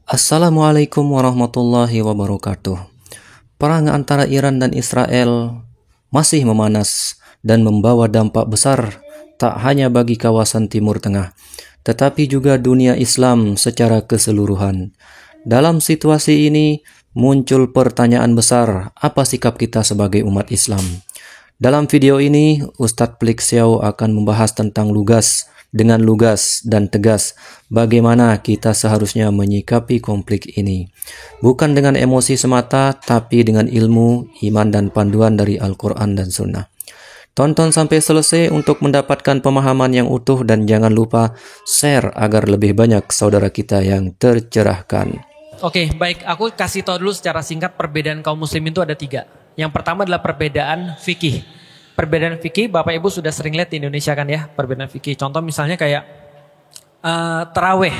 Assalamualaikum warahmatullahi wabarakatuh. Perang antara Iran dan Israel masih memanas dan membawa dampak besar tak hanya bagi kawasan Timur Tengah, tetapi juga dunia Islam secara keseluruhan. Dalam situasi ini muncul pertanyaan besar, apa sikap kita sebagai umat Islam? Dalam video ini, Ustadz Plik Siau akan membahas tentang dengan lugas dan tegas bagaimana kita seharusnya menyikapi konflik ini. Bukan dengan emosi semata, tapi dengan ilmu, iman, dan panduan dari Al-Quran dan Sunnah. Tonton sampai selesai untuk mendapatkan pemahaman yang utuh dan jangan lupa share agar lebih banyak saudara kita yang tercerahkan. Oke, baik. Aku kasih tahu dulu secara singkat perbedaan kaum muslimin itu ada 3. Yang pertama adalah perbedaan fikih. Perbedaan fikih, Bapak Ibu sudah sering lihat di Indonesia kan ya, perbedaan fikih. Contoh misalnya kayak terawih.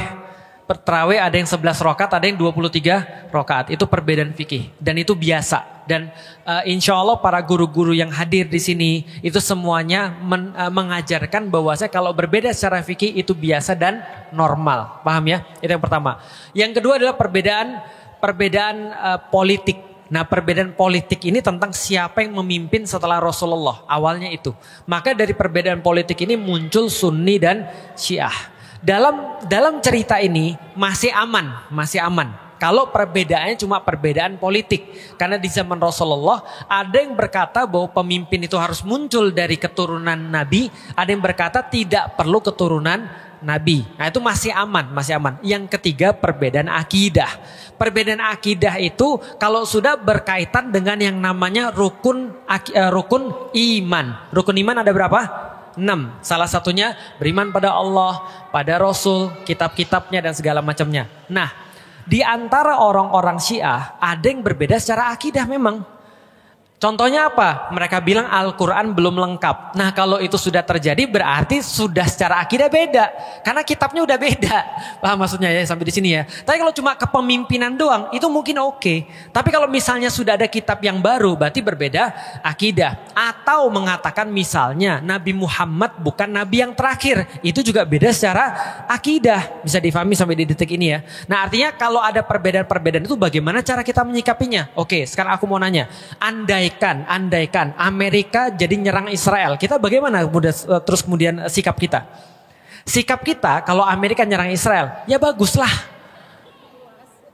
Terawih ada yang 11 rakaat, ada yang 23 rakaat. Itu perbedaan fikih. Dan itu biasa. Dan insya Allah para guru-guru yang hadir di sini, itu semuanya mengajarkan bahwasanya kalau berbeda secara fikih itu biasa dan normal. Paham ya? Itu yang pertama. Yang kedua adalah perbedaan politik. Nah, perbedaan politik ini tentang siapa yang memimpin setelah Rasulullah. Awalnya itu. Maka dari perbedaan politik ini muncul Sunni dan Syiah. Dalam cerita ini masih aman. Kalau perbedaannya cuma perbedaan politik. Karena di zaman Rasulullah ada yang berkata bahwa pemimpin itu harus muncul dari keturunan Nabi. Ada yang berkata tidak perlu keturunan Nabi. Nah, itu masih aman. Yang ketiga, perbedaan akidah. Perbedaan akidah itu kalau sudah berkaitan dengan yang namanya rukun iman. Rukun iman ada berapa? 6. Salah satunya beriman pada Allah, pada Rasul, kitab-kitabnya dan segala macamnya. Nah, di antara orang-orang Syiah ada yang berbeda secara akidah memang. Contohnya apa? Mereka bilang Al-Quran belum lengkap. Nah, kalau itu sudah terjadi berarti sudah secara akidah beda. Karena kitabnya udah beda. Paham maksudnya ya sampai di sini ya. Tapi kalau cuma kepemimpinan doang itu mungkin oke. Tapi kalau misalnya sudah ada kitab yang baru berarti berbeda akidah. Atau mengatakan misalnya Nabi Muhammad bukan Nabi yang terakhir. Itu juga beda secara akidah. Bisa difahami sampai di detik ini ya. Nah, artinya kalau ada perbedaan-perbedaan itu bagaimana cara kita menyikapinya? Oke, sekarang aku mau nanya. Andaikan Amerika jadi nyerang Israel, kita bagaimana terus kemudian sikap kita? Sikap kita kalau Amerika nyerang Israel, ya baguslah.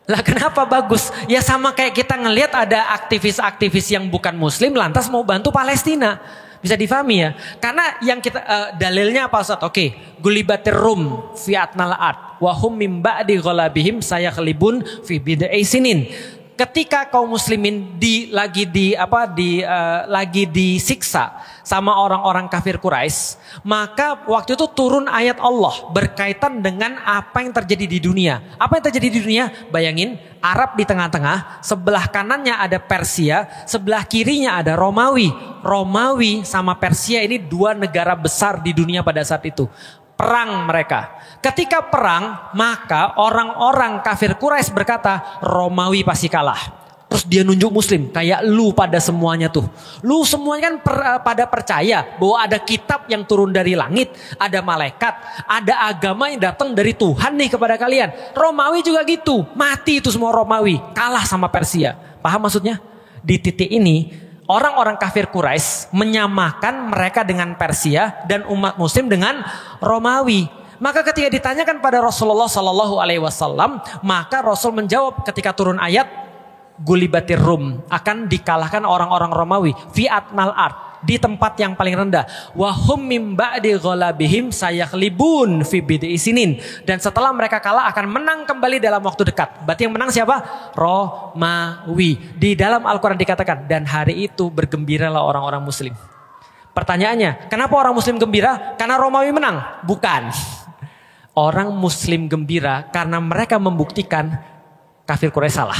Lah kenapa bagus? Ya sama kayak kita ngelihat ada aktivis-aktivis yang bukan muslim lantas mau bantu Palestina. Bisa difahami ya? Karena yang kita dalilnya apa Ustaz? Oke, gulibatir rum fi atnal ard wa hum mim ba'di ghalabihim sayaghlibun fi bid'i sinin. Ketika kaum muslimin lagi disiksa sama orang-orang kafir Quraisy, maka waktu itu turun ayat Allah berkaitan dengan apa yang terjadi di dunia. Apa yang terjadi di dunia? Bayangin, Arab di tengah-tengah, sebelah kanannya ada Persia, sebelah kirinya ada Romawi. Romawi sama Persia ini 2 negara besar di dunia pada saat itu. Perang mereka. Ketika perang, maka orang-orang kafir Quraisy berkata, Romawi pasti kalah. Terus dia nunjuk muslim, kayak lu pada semuanya tuh. Lu semuanya kan pada percaya bahwa ada kitab yang turun dari langit, ada malaikat, ada agama yang datang dari Tuhan nih kepada kalian. Romawi juga gitu, mati itu semua Romawi, kalah sama Persia. Paham maksudnya? Di titik ini, orang-orang kafir Quraisy menyamakan mereka dengan Persia dan umat muslim dengan Romawi. Maka ketika ditanyakan pada Rasulullah Sallallahu Alaihi Wasallam, maka Rasul menjawab ketika turun ayat gulibatir rum, akan dikalahkan orang-orang Romawi fi atnal ard, di tempat yang paling rendah. Wahum mim ba'di ghalabihim sayaghlibun fi bid'i sinin, dan setelah mereka kalah akan menang kembali dalam waktu dekat. Berarti yang menang siapa? Romawi. Di dalam Al-Quran dikatakan, dan hari itu bergembiralah orang-orang muslim. Pertanyaannya, kenapa orang muslim gembira? Karena Romawi menang? Bukan. Orang muslim gembira karena mereka membuktikan kafir Quraisy salah.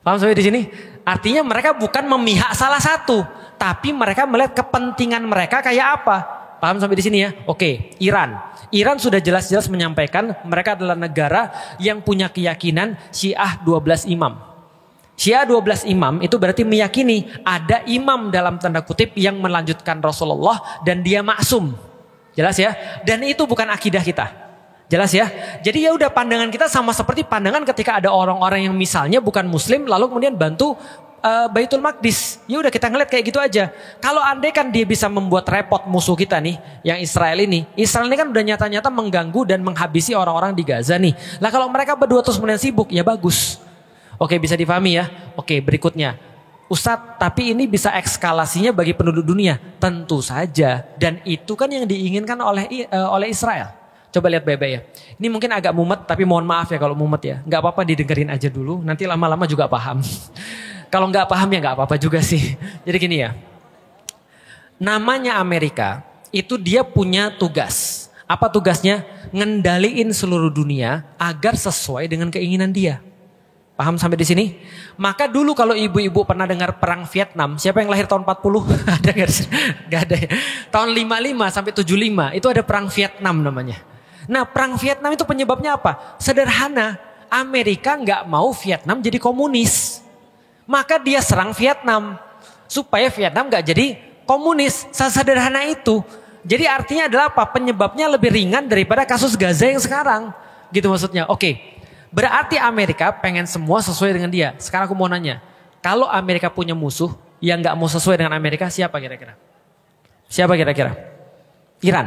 Paham sampai di sini? Artinya mereka bukan memihak salah satu, tapi mereka melihat kepentingan mereka kayak apa. Paham sampai di sini ya? Oke, Iran. Iran sudah jelas-jelas menyampaikan mereka adalah negara yang punya keyakinan Syiah 12 imam. Syiah 12 imam itu berarti meyakini ada imam dalam tanda kutip yang melanjutkan Rasulullah dan dia maksum. Jelas ya? Dan itu bukan akidah kita. Jelas ya? Jadi ya udah pandangan kita sama seperti pandangan ketika ada orang-orang yang misalnya bukan muslim lalu kemudian bantu Baitul Maqdis. Ya udah kita ngeliat kayak gitu aja. Kalau andai kan dia bisa membuat repot musuh kita nih, yang Israel ini. Israel ini kan udah nyata-nyata mengganggu dan menghabisi orang-orang di Gaza nih. Lah kalau mereka berdua terus kemudian sibuk, ya bagus. Oke, bisa difahami ya. Oke, berikutnya. Ustadz, tapi ini bisa ekskalasinya bagi penduduk dunia. Tentu saja. Dan itu kan yang diinginkan oleh Israel. Coba lihat baik-baik ya. Ini mungkin agak mumet, tapi mohon maaf ya kalau mumet ya. Nggak apa-apa didengerin aja dulu, nanti lama-lama juga paham. Kalau nggak paham ya nggak apa-apa juga sih. Jadi gini ya. Namanya Amerika, itu dia punya tugas. Apa tugasnya? Ngendaliin seluruh dunia agar sesuai dengan keinginan dia. Paham sampai di sini? Maka dulu kalau ibu-ibu pernah dengar perang Vietnam, siapa yang lahir tahun 40? Ada nggak? Nggak ada ya. Tahun 55 sampai 75 itu ada perang Vietnam namanya. Nah, perang Vietnam itu penyebabnya apa? Sederhana, Amerika nggak mau Vietnam jadi komunis. Maka dia serang Vietnam supaya Vietnam nggak jadi komunis. Sederhana itu. Jadi artinya adalah apa? Penyebabnya lebih ringan daripada kasus Gaza yang sekarang. Gitu maksudnya. Oke. Berarti Amerika pengen semua sesuai dengan dia. Sekarang aku mau nanya. Kalau Amerika punya musuh yang nggak mau sesuai dengan Amerika, siapa kira-kira? Siapa kira-kira? Iran?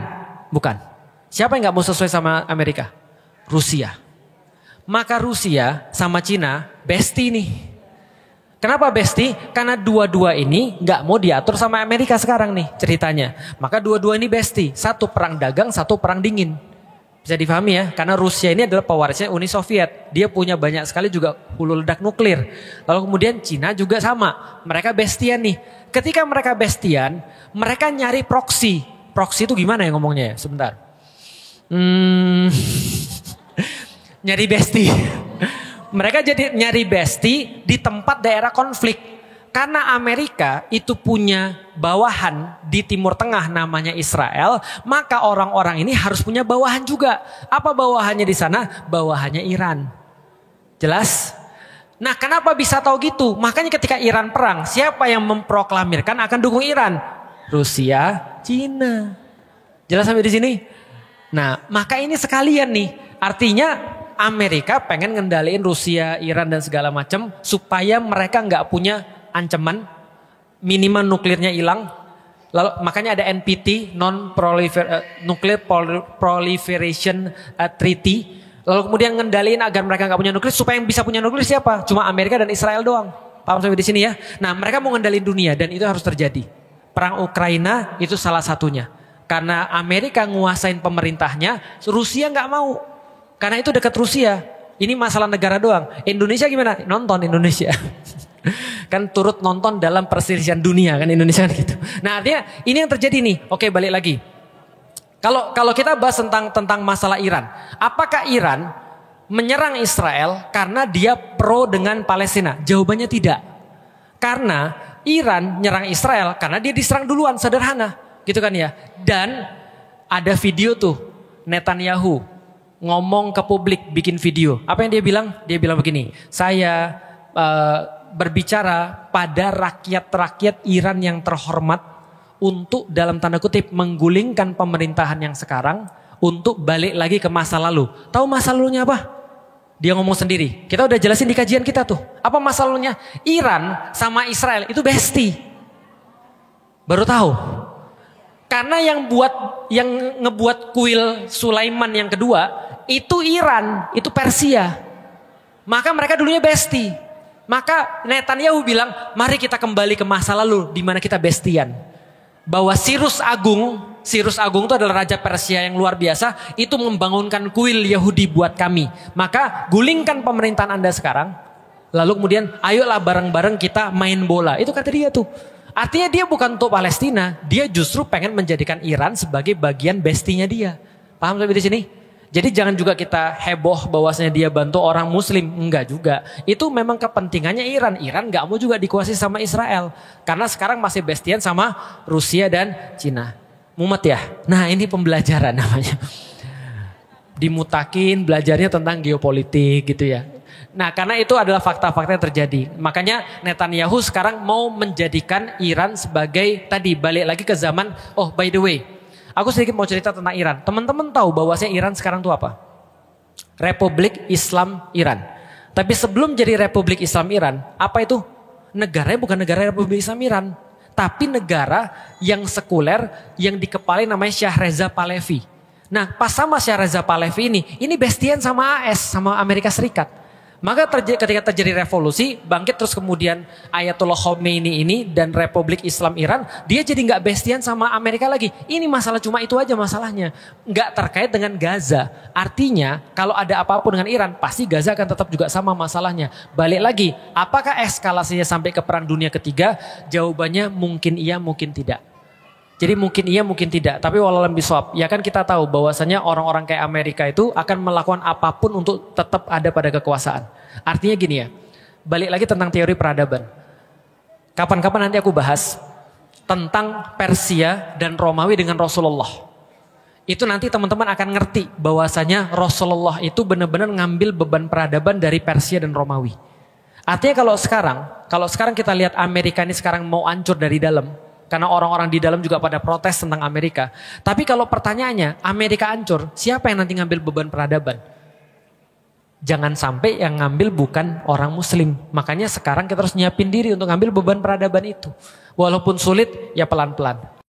Bukan. Siapa yang gak mau sesuai sama Amerika? Rusia. Maka Rusia sama Cina bestie nih. Kenapa bestie? Karena dua-dua ini gak mau diatur sama Amerika sekarang nih ceritanya. Maka dua-dua ini bestie. Satu perang dagang, satu perang dingin. Bisa difahami ya. Karena Rusia ini adalah pewarisnya Uni Soviet. Dia punya banyak sekali juga hulu ledak nuklir. Lalu kemudian Cina juga sama. Mereka bestian nih. Ketika mereka bestian, mereka nyari proksi. Proksi itu gimana ya ngomongnya ya? Sebentar. Nyari bestie. Mereka jadi nyari bestie di tempat daerah konflik. Karena Amerika itu punya bawahan di Timur Tengah namanya Israel, maka orang-orang ini harus punya bawahan juga. Apa bawahannya di sana? Bawahannya Iran. Jelas? Nah, kenapa bisa tahu gitu? Makanya ketika Iran perang, siapa yang memproklamirkan akan dukung Iran? Rusia, Cina. Jelas sampai di sini? Nah, maka ini sekalian nih. Artinya Amerika pengen ngendaliin Rusia, Iran dan segala macam supaya mereka nggak punya ancaman, minimal nuklirnya hilang. Lalu makanya ada NPT, Nuclear Proliferation Treaty. Lalu kemudian ngendaliin agar mereka nggak punya nuklir. Supaya yang bisa punya nuklir siapa? Cuma Amerika dan Israel doang. Paham sampai di sini ya? Nah, mereka mau ngendaliin dunia dan itu harus terjadi. Perang Ukraina itu salah satunya. Karena Amerika nguasain pemerintahnya, Rusia nggak mau. Karena itu dekat Rusia. Ini masalah negara doang. Indonesia gimana? Nonton Indonesia. Kan turut nonton dalam perselisihan dunia kan Indonesia kan gitu. Nah artinya ini yang terjadi nih. Oke, balik lagi. Kalau kita bahas tentang masalah Iran. Apakah Iran menyerang Israel karena dia pro dengan Palestina? Jawabannya tidak. Karena Iran nyerang Israel karena dia diserang duluan, sederhana. Gitu kan ya. Dan ada video tuh Netanyahu ngomong ke publik, bikin video. Apa yang dia bilang? Dia bilang begini, saya berbicara pada rakyat-rakyat Iran yang terhormat untuk dalam tanda kutip menggulingkan pemerintahan yang sekarang untuk balik lagi ke masa lalu. Tahu masa lalunya apa? Dia ngomong sendiri. Kita udah jelasin di kajian kita tuh. Apa masa lalunya? Iran sama Israel itu bestie. Baru tahu. Karena yang ngebuat kuil Sulaiman yang kedua itu Iran, itu Persia. Maka mereka dulunya bestie. Maka Netanyahu bilang, mari kita kembali ke masa lalu di mana kita bestian. Bahwa Cyrus Agung itu adalah raja Persia yang luar biasa, itu membangunkan kuil Yahudi buat kami. Maka gulingkan pemerintahan Anda sekarang, lalu kemudian ayolah bareng-bareng kita main bola. Itu kata dia tuh. Artinya dia bukan untuk Palestina, dia justru pengen menjadikan Iran sebagai bagian bestinya dia. Paham sampai di sini? Jadi jangan juga kita heboh bahwasanya dia bantu orang muslim. Enggak juga. Itu memang kepentingannya Iran. Iran gak mau juga dikuasai sama Israel. Karena sekarang masih bestian sama Rusia dan Cina. Mumet ya? Nah ini pembelajaran namanya. Dimutakin belajarnya tentang geopolitik gitu ya. Nah karena itu adalah fakta-fakta yang terjadi. Makanya Netanyahu sekarang mau menjadikan Iran sebagai tadi balik lagi ke zaman. Oh by the way, aku sedikit mau cerita tentang Iran. Teman-teman tahu bahwasanya Iran sekarang tuh apa? Republik Islam Iran. Tapi sebelum jadi Republik Islam Iran, apa itu? Negaranya bukan negara Republik Islam Iran, tapi negara yang sekuler yang dikepalai namanya Shah Reza Pahlavi. Nah, pas sama Shah Reza Pahlavi ini bestian sama AS, sama Amerika Serikat. Maka ketika terjadi revolusi, bangkit terus kemudian Ayatollah Khomeini ini dan Republik Islam Iran, dia jadi nggak bestian sama Amerika lagi. Ini masalah cuma itu aja masalahnya. Nggak terkait dengan Gaza. Artinya kalau ada apapun dengan Iran, pasti Gaza akan tetap juga sama masalahnya. Balik lagi, apakah eskalasinya sampai ke Perang Dunia Ketiga? Jawabannya mungkin iya, mungkin tidak. Jadi mungkin iya, mungkin tidak. Tapi walau bisawab, ya kan kita tahu bahwasanya orang-orang kayak Amerika itu akan melakukan apapun untuk tetap ada pada kekuasaan. Artinya gini ya, balik lagi tentang teori peradaban. Kapan-kapan nanti aku bahas tentang Persia dan Romawi dengan Rasulullah. Itu nanti teman-teman akan ngerti bahwasanya Rasulullah itu benar-benar ngambil beban peradaban dari Persia dan Romawi. Artinya kalau sekarang kita lihat Amerika ini sekarang mau hancur dari dalam. Karena orang-orang di dalam juga pada protes tentang Amerika. Tapi kalau pertanyaannya, Amerika hancur, siapa yang nanti ngambil beban peradaban? Jangan sampai yang ngambil bukan orang muslim. Makanya sekarang kita harus nyiapin diri untuk ngambil beban peradaban itu. Walaupun sulit, ya pelan-pelan.